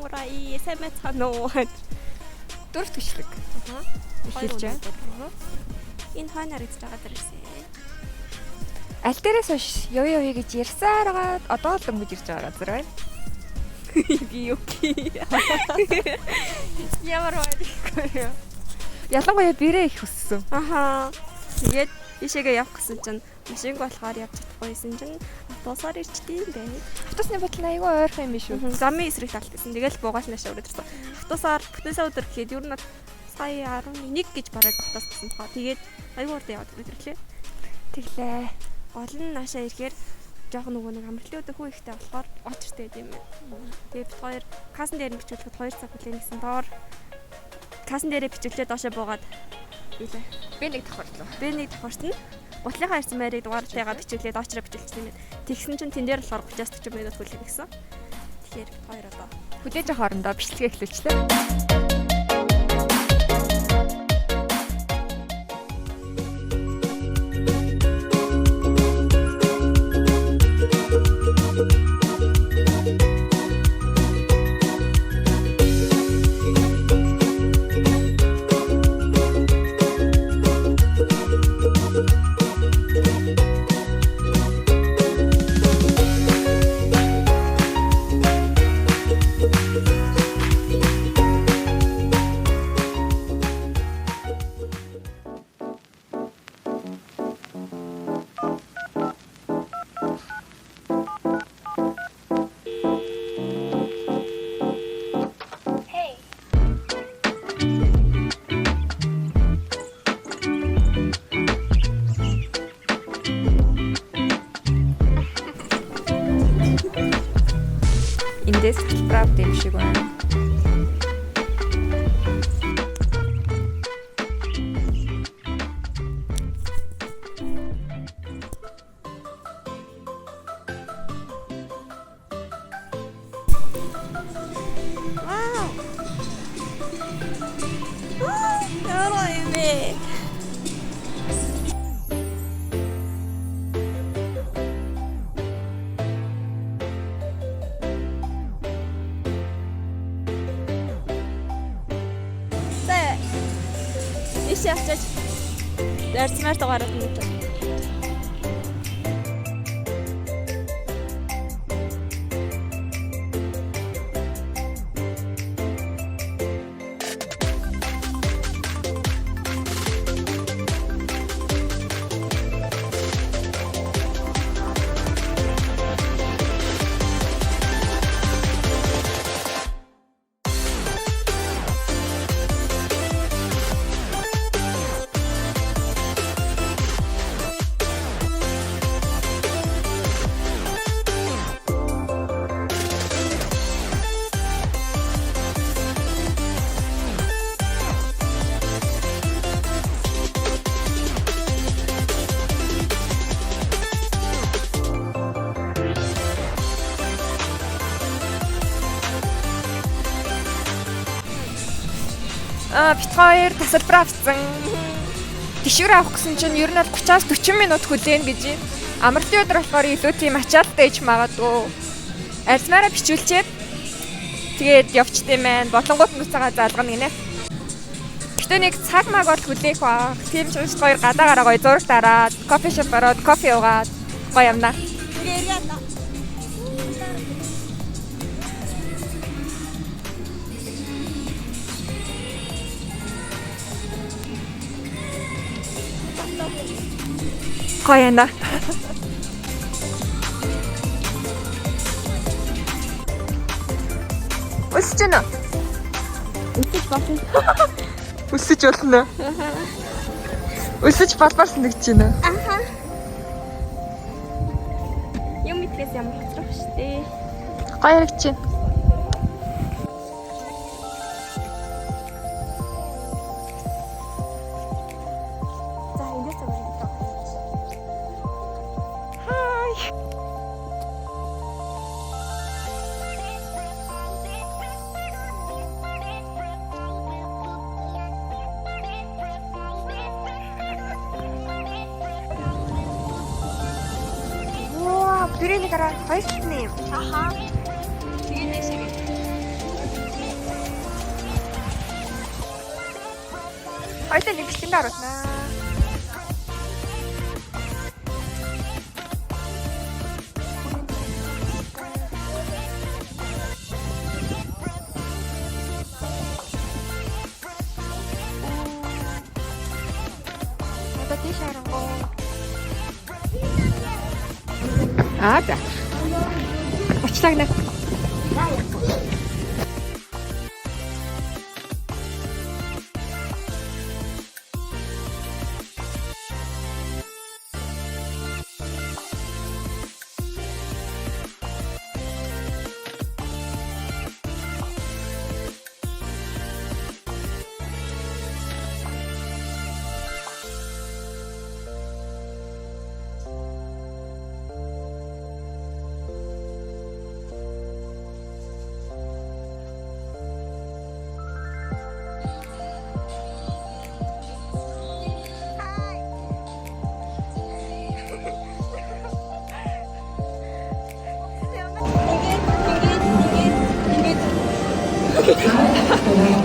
самурай сэмэцано дөрөв төшлөг. Эхэлж байна. Энэ хойноор гэж байгаа дэрсэн. Аль дээрээс хойш ёо гэж ярьсаар байгаа одоо л өнгөж ирж байгаа газар байна. Би окей. Ямар байна? Ялангуяа бэрээ их өссөн. Аха. Тэгээд ишээгээ явах гэсэн чинь машинг болохоор явж чадахгүйсэн чинь автобусаар ирчдээ юм байна. Автобусны бодлоо айгүй ойрхон юм биш үү? Замын эсрэг талд гэсэн. Тэгэл буугааш наашаа өрөөд ирсэн. Автобусаар бүтээсээ өдөр гэхэд ер нь сая 11 гэж бараг автобус гэсэн тохоо. Тэгээд айгүй урд яваад ирлээ. Тэглээ. Гол нь наашаа ирэхээр жоох нөгөө нэг амралтын өдөр хүү ихтэй болохоор очиртэй юм байна. Тэгээд бид хоёр кассан дээр бичүүлэхэд 2 цаг хүлээн гэсэн доор кассан дээрээ бичүүлээ доошоо буугаад билээ. Би нэг давхарлаа. Би нэг давхарсан. Гутлынхаа ирсэн байрыг дугаартайгаа бичүүлээ доочроо бичүүлчихсэн юм байна. Тэгсэн чинь тэн дээр болохоор 30-40 минут хүлээн гэсэн. Тэгэхээр бид хоёр одоо хүлээж авах хоорондоо бичлэгээ эхлүүлчихлээ. Эндээс правда юм шиг байна. Вау. Яроиме. Ишээ очиж дэрсмэр дугаараад нэг. Бит хоёр тасалбар авсан. Тишүүр авах гэсэн чинь ер нь бол 30-аас 40 минут хүлээн гэж юм. Амралтын өдөр болохоор илүү тийм ачаалттай ич магадгүй. Арьсмаараа бичүүлчихэд тэгээд явчдээ маань бодлонгууд нүцээгээ залгана гинэ. Гэтэ нэг цаг маг бол хүлээх баг. Тийм ч ус хоёр гадаа гараа гоё зураг дараад, кофе шоп ороод, кофе уугаад гоё юмнаа. Гоё яна. Өсөж байна. Өсөж болно. Өсөж болно. Өсөж балбар санагдаж байна. Аха. Юм итгэс ямар хоцрох штэ. Гоё яригч байна. За эндээс аваад. Wow, бүрэлэг араа хоёр талны юм. Аха. Тэгээд нэшээ. Хоёулаа нэг бичлэнгээр оруулнаа. Одоо тийш харангуй. За. Очлаагна.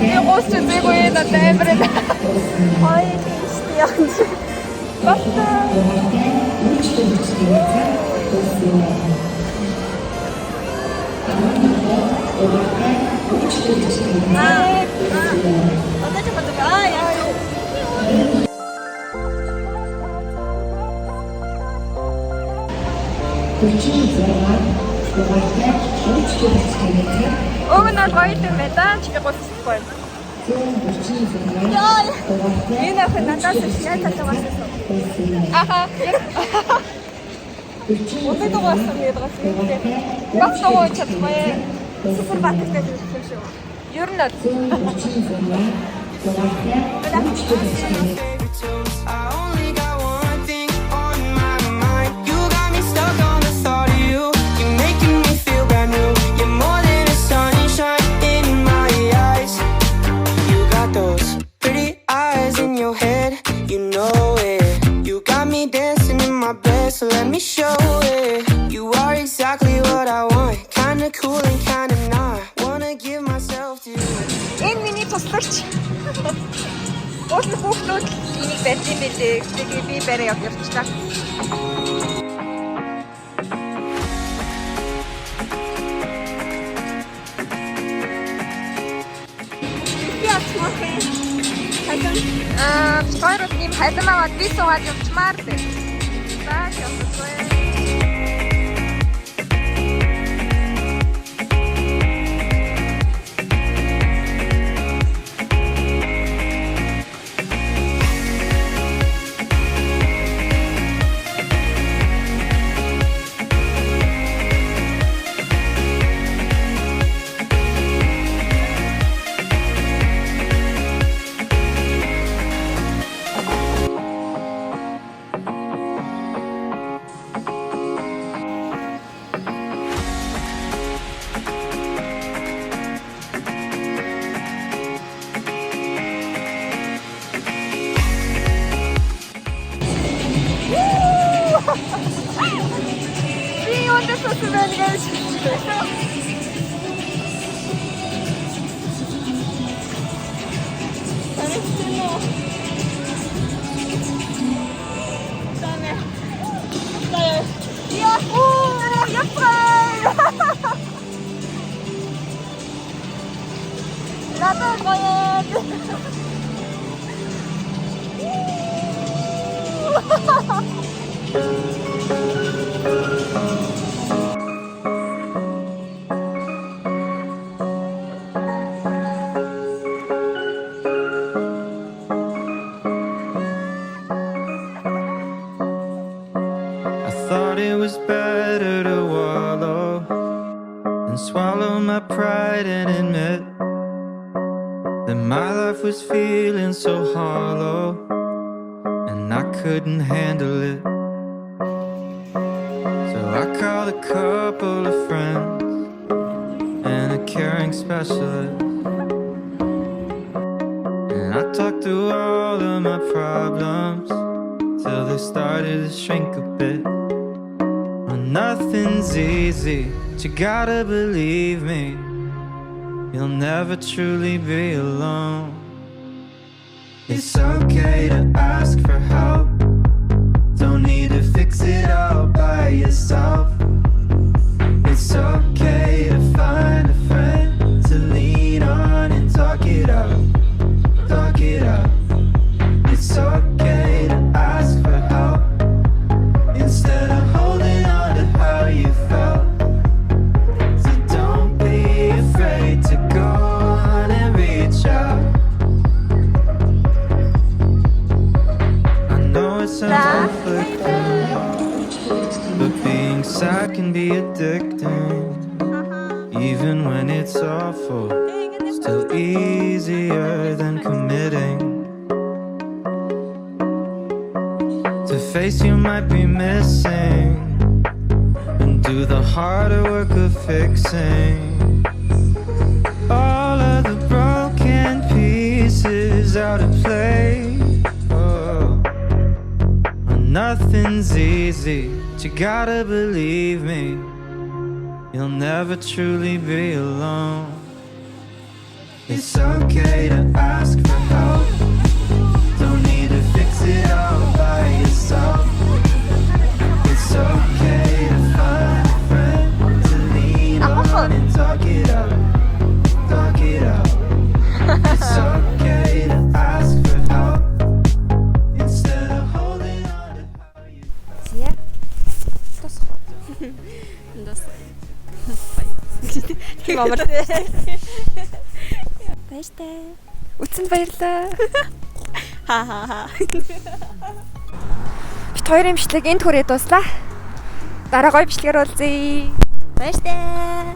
Я госч зэгүй на тэмбрэн. Ой, тийш. Баста. Өгнөл гоёлын медаль чи гоцсохгүй. Яа. Энэ ах надаас шийдэж байгаа. Аха. Өнөөдөр гоцсон ядгаас юм. Багтаа гоо чадмаа. Супер баттай гэсэн шүү. Ер нь So let me show it. You are exactly what I want. Kinda cool and kinda not. Wanna give myself to you. Энэ миний туслагч. Өөрт нь хүүхдүүд энийг барьж юм билээ. Тэгээ би барай явуулчихлаа. Скоро ним хайдан аваад би суугаад явчмаар дээ. За, явчихвээ. Swallow my pride and admit that my life was feeling so hollow and I couldn't handle it. So I called a couple of friends and a caring specialist, and I talked through all of my problems till they started to shrink a bit. Well, nothing's easy, but you gotta believe me, you'll never truly be alone. It's okay to ask for help. Don't need to fix it all by yourself. It's okay to find a friend to lean on and talk it out. Talk it out. It's okay to ask for help instead of holding on to how you felt. So don't be afraid to go on and reach out. I know it sounds conflicting, but being sad can be addicting. Even when it's awful, still easier than committing. To face you might be missing and do the harder work of fixing all of the broken pieces out of place. Oh. Nothing's easy, but you gotta believe me, you'll never truly be alone. It's okay to ask for help. Don't need to fix it all by yourself. It's okay to find a friend to lean on and talk it out. Talk it out. It's okay to ask for help instead of holding on to how you. Зя. Тусах. Эндээс. Тийм амар. Баяртай. Үтсэнд баярлаа. Ха ха ха. Бид хоёрын бичлэг энд хүрээд дуслаа. Дараа гоё бичлэгээр уулзъя. Баяртай.